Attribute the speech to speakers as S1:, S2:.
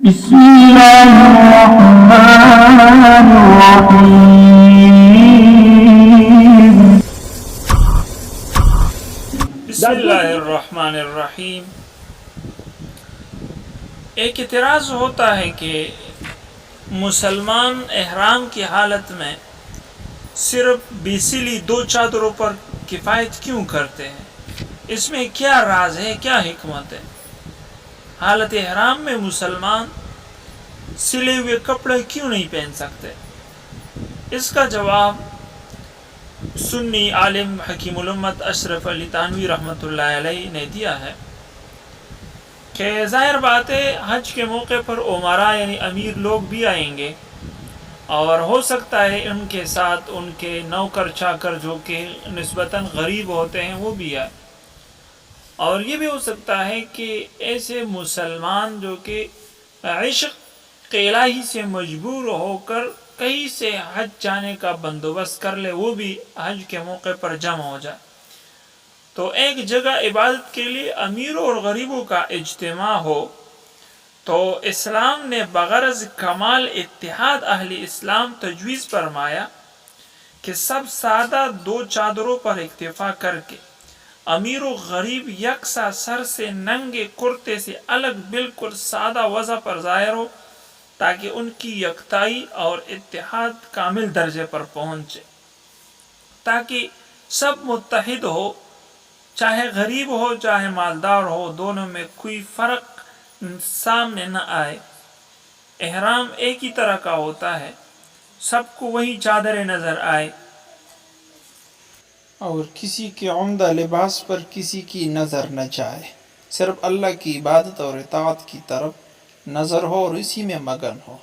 S1: بسم اللہ الرحمن الرحیم.
S2: بسم اللہ الرحمن الرحیم. ایک اعتراض ہوتا ہے کہ مسلمان احرام کی حالت میں صرف بیسلی 2 چادروں پر کفایت کیوں کرتے ہیں؟ اس میں کیا راز ہے، کیا حکمت ہے؟ حالت احرام میں مسلمان سلے ہوئے کپڑے کیوں نہیں پہن سکتے؟ اس کا جواب سنی عالم حکیم الامت اشرف علی تھانوی رحمۃ اللہ علیہ نے دیا ہے کہ ظاہر بات ہے حج کے موقع پر امراء یعنی امیر لوگ بھی آئیں گے، اور ہو سکتا ہے ان کے ساتھ ان کے نوکر چاکر جو کہ نسبتاً غریب ہوتے ہیں وہ بھی آئے، اور یہ بھی ہو سکتا ہے کہ ایسے مسلمان جو کہ عشق الہی سے مجبور ہو کر کہیں سے حج جانے کا بندوبست کر لے، وہ بھی حج کے موقع پر جمع ہو جائے، تو ایک جگہ عبادت کے لیے امیروں اور غریبوں کا اجتماع ہو، تو اسلام نے بغرض کمال اتحاد اہل اسلام تجویز فرمایا کہ سب سادہ 2 چادروں پر اکتفا کر کے امیر و غریب یکساں سر سے ننگے کرتے سے الگ بالکل سادہ وضع پر ظاہر ہو، تاکہ ان کی یکتائی اور اتحاد کامل درجے پر پہنچے، تاکہ سب متحد ہو، چاہے غریب ہو چاہے مالدار ہو، دونوں میں کوئی فرق سامنے نہ آئے۔ احرام ایک ہی طرح کا ہوتا ہے، سب کو وہی چادریں نظر آئے،
S3: اور کسی کے عمدہ لباس پر کسی کی نظر نہ جائے، صرف اللہ کی عبادت اور اطاعت کی طرف نظر ہو اور اسی میں مگن ہو۔